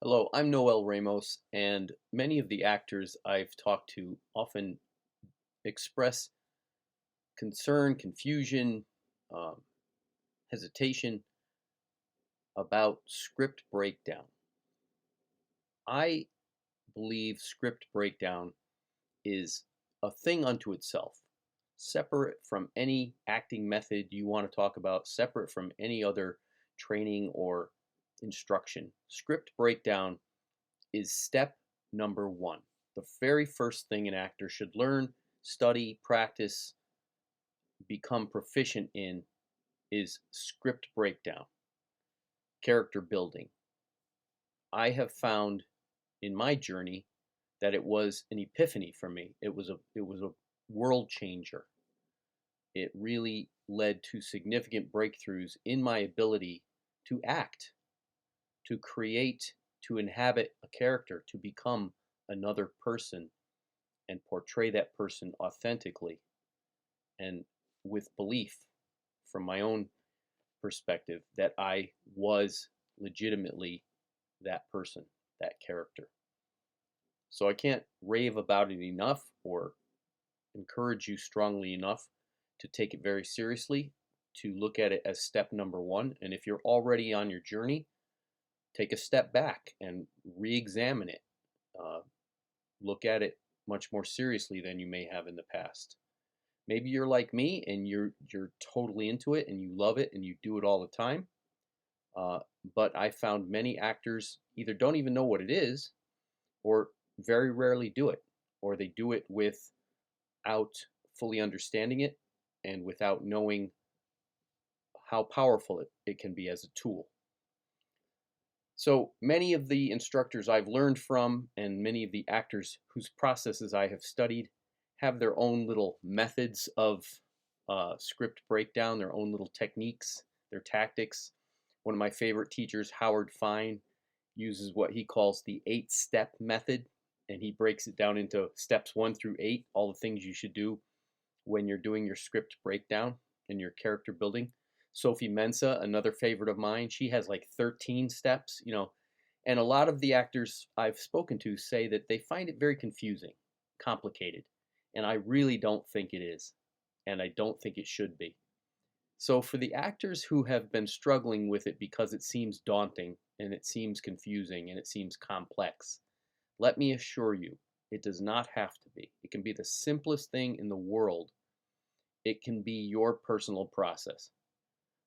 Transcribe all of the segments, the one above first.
Hello, I'm Noel Ramos, and many of the actors I've talked to often express concern, confusion, um, hesitation about script breakdown. I believe script breakdown is a thing unto itself, separate from any acting method you want to talk about, separate from any other training or instruction. Script breakdown is step number one. The very first thing an actor should learn, study, practice, become proficient in is script breakdown, character building. I have found in my journey that it was an epiphany for me. It was a world changer. It really led to significant breakthroughs in my ability to act, to create, to inhabit a character, to become another person and portray that person authentically and with belief from my own perspective that I was legitimately that person, that character. So I can't rave about it enough or encourage you strongly enough to take it very seriously, to look at it as step number one. And if you're already on your journey, take a step back and re examine it. Uh, Look at it much more seriously than you may have in the past. Maybe you're like me and you're totally into it and you love it and you do it all the time. Uh, but I found many actors either don't even know what it is or very rarely do it, or they do it without fully understanding it and without knowing how powerful it can be as a tool. So many of the instructors I've learned from and many of the actors whose processes I have studied have their own little methods of script breakdown, their own little techniques, their tactics. One of my favorite teachers, Howard Fine, uses what he calls the 8-step method, and he breaks it down into steps 1 through 8, all the things you should do when you're doing your script breakdown and your character building. Sophie Mensa, another favorite of mine, she has like 13 steps, and a lot of the actors I've spoken to say that they find it very confusing, complicated, and I really don't think it is, and I don't think it should be. So for the actors who have been struggling with it because it seems daunting and it seems confusing and it seems complex, let me assure you, it does not have to be. It can be the simplest thing in the world. It can be your personal process.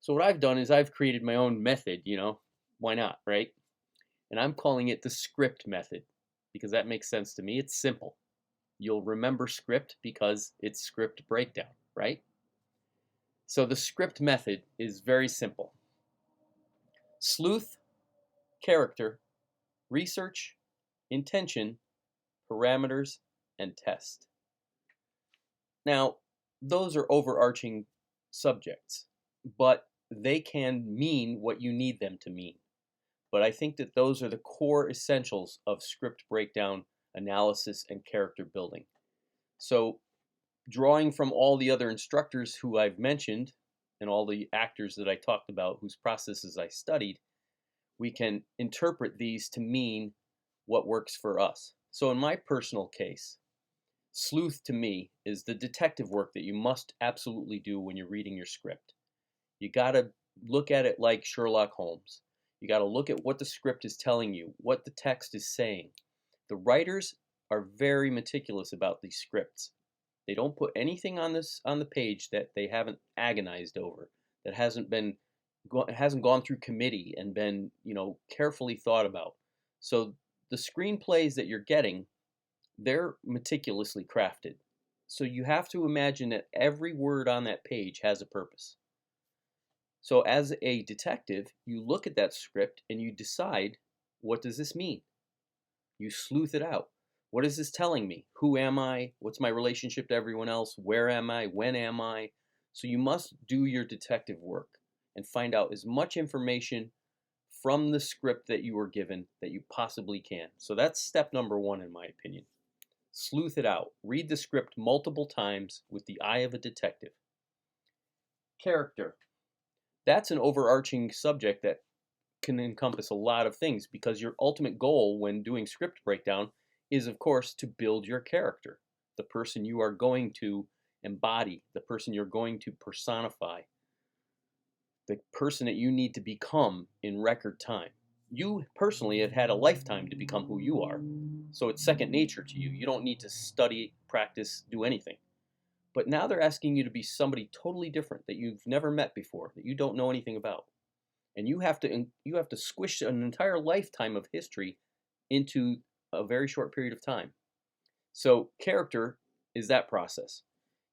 So what I've done is I've created my own method, why not, right? And I'm calling it the script method because that makes sense to me. It's simple. You'll remember script because it's script breakdown, right? So the script method is very simple. Sleuth, character, research, intention, parameters, and test. Now, those are overarching subjects, but they can mean what you need them to mean. But I think that those are the core essentials of script breakdown, analysis, and character building. So, drawing from all the other instructors who I've mentioned and all the actors that I talked about whose processes I studied, we can interpret these to mean what works for us. So, in my personal case, sleuth to me is the detective work that you must absolutely do when you're reading your script. You got to look at it like Sherlock Holmes. You got to look at what the script is telling you, what the text is saying. The writers are very meticulous about these scripts. They don't put anything on the page that they haven't agonized over, that hasn't gone through committee and been, carefully thought about. So the screenplays that you're getting, they're meticulously crafted. So you have to imagine that every word on that page has a purpose. So as a detective, you look at that script and you decide, what does this mean? You sleuth it out. What is this telling me? Who am I? What's my relationship to everyone else? Where am I? When am I? So you must do your detective work and find out as much information from the script that you were given that you possibly can. So that's step number one, in my opinion. Sleuth it out. Read the script multiple times with the eye of a detective. Character. That's an overarching subject that can encompass a lot of things because your ultimate goal when doing script breakdown is, of course, to build your character, the person you are going to embody, the person you're going to personify, the person that you need to become in record time. You personally have had a lifetime to become who you are, so it's second nature to you. You don't need to study, practice, do anything. But now they're asking you to be somebody totally different that you've never met before, that you don't know anything about. And you have to squish an entire lifetime of history into a very short period of time. So character is that process.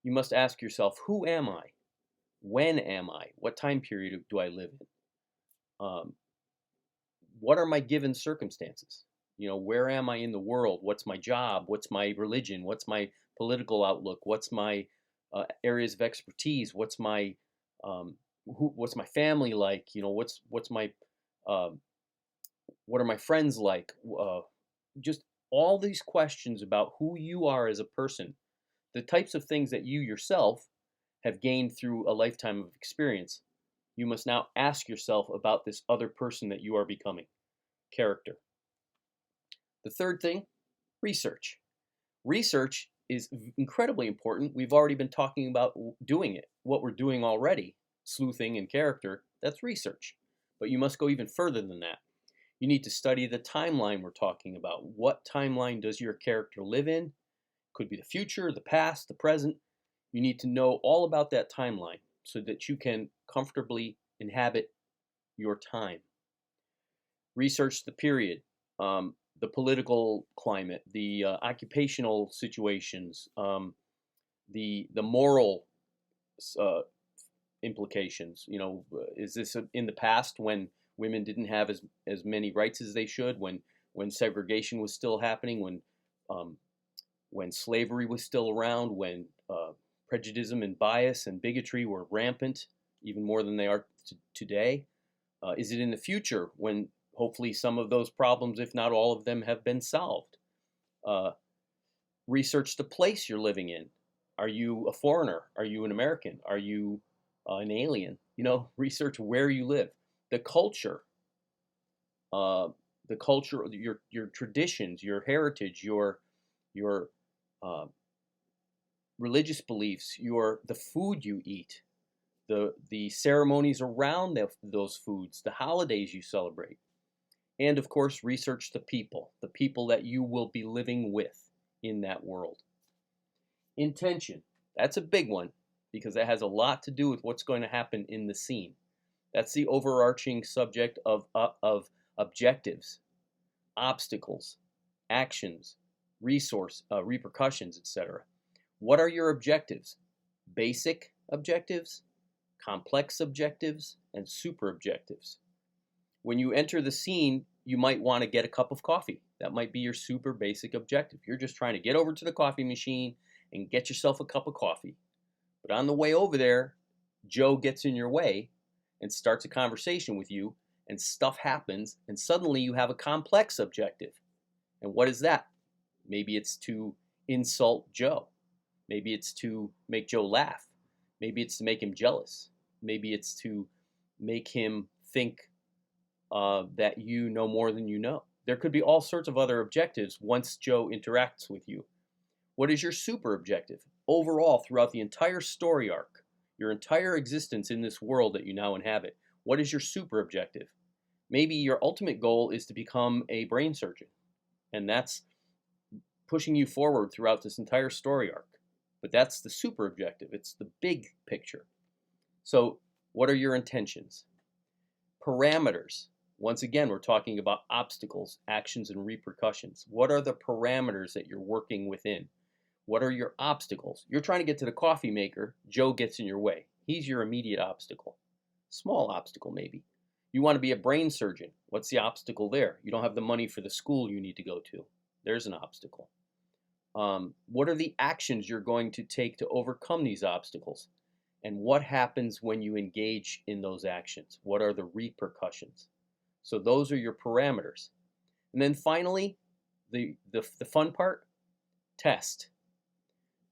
You must ask yourself, who am I? When am I? What time period do I live in? Um, what are my given circumstances? Where am I in the world? What's my job? What's my religion? What's my political outlook? What's my areas of expertise? What's my family like? Um, what are my friends like? Just all these questions about who you are as a person, the types of things that you yourself have gained through a lifetime of experience. You must now ask yourself about this other person that you are becoming. Character. The third thing, research. Research is incredibly important. We've already been talking about doing it. What we're doing already, sleuthing and character, that's research. But you must go even further than that. You need to study the timeline we're talking about. What timeline does your character live in? Could be the future, the past, the present. You need to know all about that timeline so that you can comfortably inhabit your time. Research the period, the political climate, the occupational situations, the moral uh, implications. Is this in the past when women didn't have as many rights as they should, when segregation was still happening, um, when slavery was still around, when prejudice and bias and bigotry were rampant, even more than they are today? Is it in the future when hopefully some of those problems, if not all of them, have been solved? Uh, Research the place you're living in. Are you a foreigner? Are you an American? Are you an alien? Research where you live, the culture, uh, your traditions, your heritage, your uh, religious beliefs, the food you eat, the ceremonies around those foods, the holidays you celebrate, and of course, research the people that you will be living with in that world. Intention, that's a big one because that has a lot to do with what's going to happen in the scene. That's the overarching subject of objectives, obstacles, actions, repercussions, etc. What are your objectives? Basic objectives, complex objectives, and super objectives. When you enter the scene, you might want to get a cup of coffee. That might be your super basic objective. You're just trying to get over to the coffee machine and get yourself a cup of coffee. But on the way over there, Joe gets in your way and starts a conversation with you, and stuff happens, and suddenly you have a complex objective. And what is that? Maybe it's to insult Joe. Maybe it's to make Joe laugh. Maybe it's to make him jealous. Maybe it's to make him think that you know more than you know. There could be all sorts of other objectives once Joe interacts with you. What is your super objective? Overall, throughout the entire story arc, your entire existence in this world that you now inhabit, what is your super objective? Maybe your ultimate goal is to become a brain surgeon, and that's pushing you forward throughout this entire story arc. But that's the super objective. It's the big picture. So, what are your intentions? Parameters. Once again, we're talking about obstacles, actions, and repercussions. What are the parameters that you're working within? What are your obstacles? You're trying to get to the coffee maker. Joe gets in your way. He's your immediate obstacle. Small obstacle, maybe. You want to be a brain surgeon. What's the obstacle there? You don't have the money for the school you need to go to. There's an obstacle. What are the actions you're going to take to overcome these obstacles? And what happens when you engage in those actions? What are the repercussions? So those are your parameters. And then finally, the fun part, test.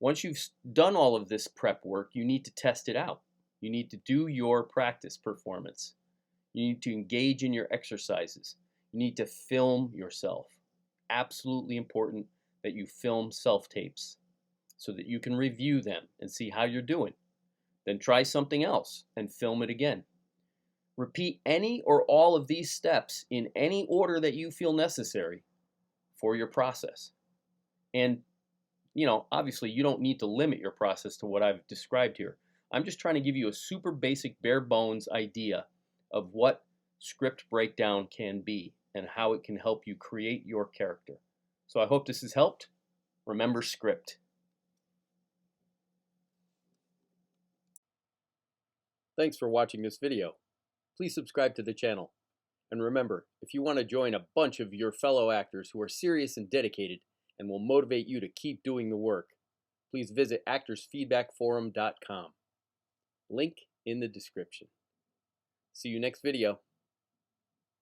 Once you've done all of this prep work, you need to test it out. You need to do your practice performance. You need to engage in your exercises. You need to film yourself. Absolutely important that you film self-tapes so that you can review them and see how you're doing. Then try something else and film it again. Repeat any or all of these steps in any order that you feel necessary for your process. And, obviously you don't need to limit your process to what I've described here. I'm just trying to give you a super basic, bare bones idea of what script breakdown can be and how it can help you create your character. So I hope this has helped. Remember script. Thanks for watching this video. Please subscribe to the channel. And remember, if you want to join a bunch of your fellow actors who are serious and dedicated and will motivate you to keep doing the work, please visit actorsfeedbackforum.com. Link in the description. See you next video.